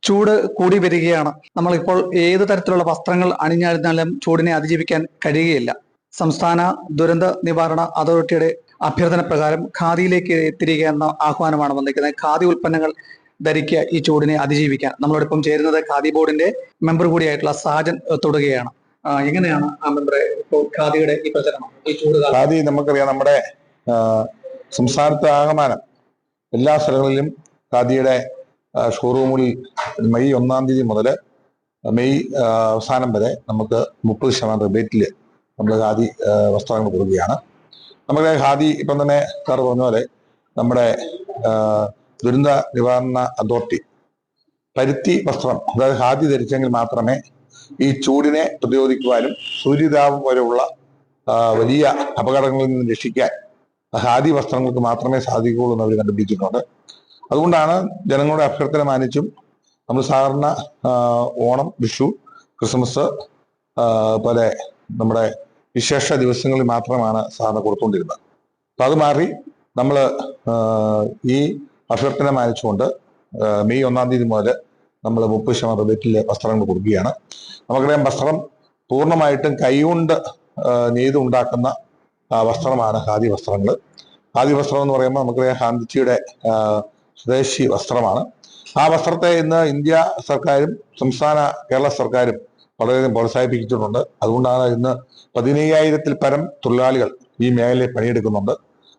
ചൂട് കൂടി വരികയാണ്. നമ്മളിപ്പോൾ ഏത് തരത്തിലുള്ള വസ്ത്രങ്ങൾ അണിഞ്ഞായിരുന്നാലും ചൂടിനെ അതിജീവിക്കാൻ കഴിയുകയില്ല. സംസ്ഥാന ദുരന്ത നിവാരണ അതോറിറ്റിയുടെ അഭ്യർത്ഥന പ്രകാരം ഖാദിയിലേക്ക് തിരികെ എന്ന ആഹ്വാനമാണ് വന്നിരിക്കുന്നത്. ഖാദി ഉൽപ്പന്നങ്ങൾ ധരിക്കുക ഈ ചൂടിനെ അതിജീവിക്കാൻ. നമ്മളോടൊപ്പം ചേരുന്നത് ഖാദി ബോർഡിന്റെ മെമ്പർ കൂടിയായിട്ടുള്ള സാജൻ തൊടുകയാണ്. എങ്ങനെയാണ് ആ മെമ്പറെ ഇപ്പോൾ ഖാദിയുടെ ഈ പ്രചരണം, ഈ ചൂട് ഖാദി നമുക്കറിയാം, നമ്മുടെ സംസ്ഥാനത്ത് ആകമാനം എല്ലാ സ്ഥലങ്ങളിലും ഖാദിയുടെ ഷോറൂമുകളിൽ മെയ് 1-ാം തീയതി മുതൽ മെയ് അവസാനം വരെ നമുക്ക് 30% റിബേറ്റിൽ നമ്മൾ ഖാദി വസ്ത്രങ്ങൾ കൊടുക്കുകയാണ്. നമ്മുടെ ഖാദി ഇപ്പം തന്നെ സാർ പറഞ്ഞ പോലെ നമ്മുടെ ദുരന്ത നിവാരണ അതോറിറ്റി പരുത്തി വസ്ത്രം, അതായത് ഖാദി ധരിച്ചെങ്കിൽ മാത്രമേ ഈ ചൂടിനെ പ്രതിരോധിക്കുവാനും സൂര്യതാപം പോലെയുള്ള വലിയ അപകടങ്ങളിൽ നിന്ന് രക്ഷിക്കാൻ ഖാദി വസ്ത്രങ്ങൾക്ക് മാത്രമേ സാധിക്കുകയുള്ളൂ എന്ന് അവർ കണ്ടുപിടിച്ചിട്ടുണ്ട്. അതുകൊണ്ടാണ് ജനങ്ങളുടെ അഭ്യർത്ഥന മാനിച്ചും നമ്മൾ സാധാരണ ഓണം, വിഷു, ക്രിസ്മസ് പോലെ നമ്മുടെ വിശേഷ ദിവസങ്ങളിൽ മാത്രമാണ് സാധാരണ കൊടുത്തുകൊണ്ടിരുന്നത്. അപ്പം അത് മാറി നമ്മൾ ഈ അഭ്യർത്ഥന മാനിച്ചുകൊണ്ട് മെയ് 1-ാം തീയതി മുതൽ നമ്മൾ 30% റിബേറ്റിൽ വസ്ത്രങ്ങൾ കൊടുക്കുകയാണ്. നമുക്കറിയാം, വസ്ത്രം പൂർണ്ണമായിട്ടും കൈകൊണ്ട് നെയ്തുണ്ടാക്കുന്ന വസ്ത്രമാണ് ഖാദി വസ്ത്രങ്ങൾ. ഖാദി വസ്ത്രം എന്ന് പറയുമ്പോൾ നമുക്കറിയാം ഗാന്ധിജിയുടെ സ്വദേശി വസ്ത്രമാണ്. ആ വസ്ത്രത്തെ ഇന്ന് ഇന്ത്യ സർക്കാരും സംസ്ഥാന കേരള സർക്കാരും വളരെയധികം പ്രോത്സാഹിപ്പിച്ചിട്ടുണ്ട്. അതുകൊണ്ടാണ് ഇന്ന് 15,000-ൽ പരം തൊഴിലാളികൾ ഈ മേഖലയിൽ പണിയെടുക്കുന്നുണ്ട്.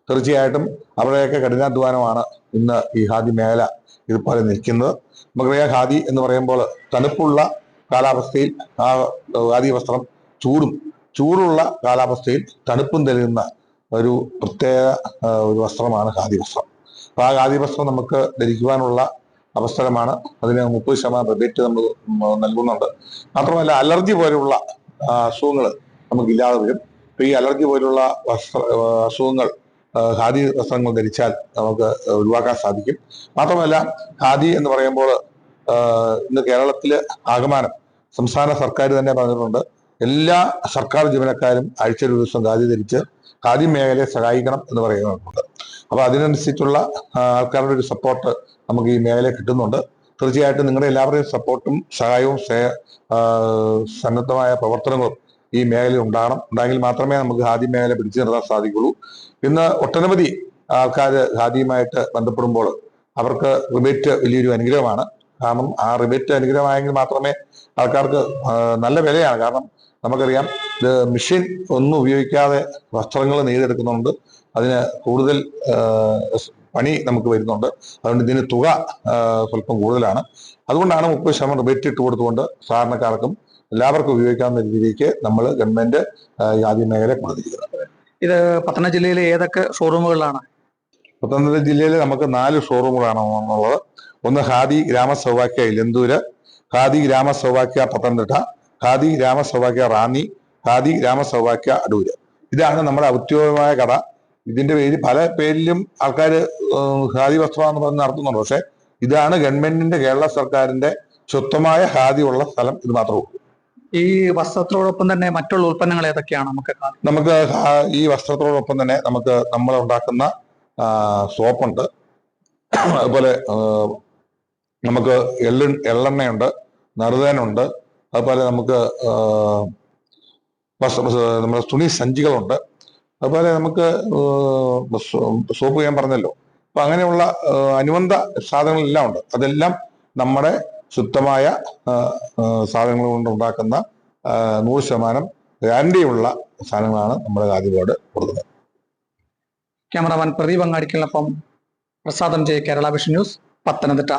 തീർച്ചയായിട്ടും അവരുടെയൊക്കെ കഠിനാധ്വാനമാണ് ഇന്ന് ഈ ഖാദി മേഖല ഇതുപോലെ നിൽക്കുന്നത്. നമുക്കറിയാം, ഖാദി എന്ന് പറയുമ്പോൾ തണുപ്പുള്ള കാലാവസ്ഥയിൽ ആ ഖാദി വസ്ത്രം ചൂടുള്ള കാലാവസ്ഥയിൽ തണുപ്പും തരുന്ന ഒരു പ്രത്യേക ഒരു വസ്ത്രമാണ് ഖാദി വസ്ത്രം. അപ്പൊ ആ ഖാദി വസ്ത്രം നമുക്ക് ധരിക്കുവാനുള്ള അവസരമാണ്. അതിന് 30% റിബേറ്റ് നമ്മൾ നൽകുന്നുണ്ട്. മാത്രമല്ല, അലർജി പോലെയുള്ള അസുഖങ്ങൾ നമുക്കില്ലാതെ വരും. അപ്പൊ ഈ അലർജി പോലുള്ള അസുഖങ്ങൾ ഖാദി വസ്ത്രങ്ങൾ ധരിച്ചാൽ നമുക്ക് ഒഴിവാക്കാൻ സാധിക്കും. മാത്രമല്ല, ഖാദി എന്ന് പറയുമ്പോൾ ഇന്ന് കേരളത്തില് ആകമാനം സംസ്ഥാന സർക്കാർ തന്നെ പറഞ്ഞിട്ടുണ്ട്, എല്ലാ സർക്കാർ ജീവനക്കാരും ആഴ്ചയിൽ ഒരു ദിവസം ഖാദി ധരിച്ച് ഖാദി മേഖലയെ സഹായിക്കണം എന്ന് പറയുന്നുണ്ട്. അപ്പൊ അതിനനുസരിച്ചുള്ള ആൾക്കാരുടെ ഒരു സപ്പോർട്ട് നമുക്ക് ഈ മേഖലയിൽ കിട്ടുന്നുണ്ട്. തീർച്ചയായിട്ടും നിങ്ങളുടെ എല്ലാവരുടെയും സപ്പോർട്ടും സഹായവും സന്നദ്ധമായ പ്രവർത്തനങ്ങളും ഈ മേഖലയിൽ ഉണ്ടായെങ്കിൽ മാത്രമേ നമുക്ക് ഖാദി മേഖല പിടിച്ചു നിർത്താൻ സാധിക്കുള്ളൂ. ഇന്ന് ഒട്ടനവധി ആൾക്കാർ ഖാദിയുമായിട്ട് ബന്ധപ്പെടുമ്പോൾ അവർക്ക് റിബേറ്റ് വലിയൊരു അനുഗ്രഹമാണ്. കാരണം ആ റിബേറ്റ് അനുഗ്രഹമായെങ്കിൽ മാത്രമേ ആൾക്കാർക്ക് നല്ല വിലയാണ്. കാരണം നമുക്കറിയാം, ഇത് മെഷീൻ ഒന്നും ഉപയോഗിക്കാതെ വസ്ത്രങ്ങൾ നെയ്തെടുക്കുന്നുണ്ട്. അതിന് കൂടുതൽ പണി നമുക്ക് വരുന്നുണ്ട്. അതുകൊണ്ട് ഇതിന് തുക സ്വല്പം കൂടുതലാണ്. അതുകൊണ്ടാണ് 30% റിബേറ്റ് ഇട്ട് കൊടുത്തുകൊണ്ട് സാധാരണക്കാർക്കും എല്ലാവർക്കും ഉപയോഗിക്കാവുന്ന രീതിയിലേക്ക് നമ്മൾ ഗവൺമെന്റ് ഖാദി മേഖല കൊടുത്തിരിക്കുന്നത്. ഇത് പത്തനംതിട്ട ജില്ലയിലെ ഏതൊക്കെ ഷോറൂമുകളിലാണ്? പത്തനംതിട്ട ജില്ലയിൽ നമുക്ക് 4 ഷോറൂമുകളാണ് ഉള്ളത്. ഒന്ന് ഖാദി ഗ്രാമ സൗഭാഗ്യ ഇലന്തൂര്, ഖാദി ഗ്രാമ സൗഭാഗ്യ പത്തനംതിട്ട, ഖാദി ഗ്രാമ സൗഭാഗ്യ റാന്നി, ഖാദി ഗ്രാമ സൗഭാഗ്യ അടൂര്. ഇതാണ് നമ്മുടെ ഔദ്യോഗികമായ കട. ഇതിന്റെ പേര് പല പേരിലും ആൾക്കാർ ഖാദി വസ്ത്രം എന്ന് പറഞ്ഞ് നടത്തുന്നുണ്ട്. പക്ഷെ ഇതാണ് ഗവൺമെന്റിന്റെ, കേരള സർക്കാരിന്റെ സ്വന്തമായ ഖാദി ഉള്ള സ്ഥലം ഇത് മാത്രമേ ഉള്ളൂ. ഈ വസ്ത്രത്തോടൊപ്പം തന്നെ മറ്റുള്ള ഉൽപ്പന്നങ്ങൾ ഏതൊക്കെയാണ്? നമുക്ക് ഈ വസ്ത്രത്തോടൊപ്പം തന്നെ നമ്മൾ ഉണ്ടാക്കുന്ന സോപ്പുണ്ട്. അതുപോലെ നമുക്ക് എള്ളെണ്ണയുണ്ട്, നറുതേനുണ്ട്. അതുപോലെ നമുക്ക് നമ്മുടെ തുണി സഞ്ചികളുണ്ട്. അതുപോലെ നമുക്ക് സോപ്പ് ഞാൻ പറഞ്ഞല്ലോ. അപ്പൊ അങ്ങനെയുള്ള അനുബന്ധ സാധനങ്ങളെല്ലാം ഉണ്ട്. അതെല്ലാം നമ്മുടെ ശുദ്ധമായ സാധനങ്ങൾ കൊണ്ട് ഉണ്ടാക്കുന്ന 100% ഗ്യാരണ്ടിയുള്ള സാധനങ്ങളാണ് നമ്മുടെ ഖാദി ബോർഡ് കൊടുക്കുന്നത്. ക്യാമറാമാൻ പ്രദീപ് അങ്ങാടിക്കലിനൊപ്പം പ്രസാദം J, Kerala vision news, Pathanamthitta.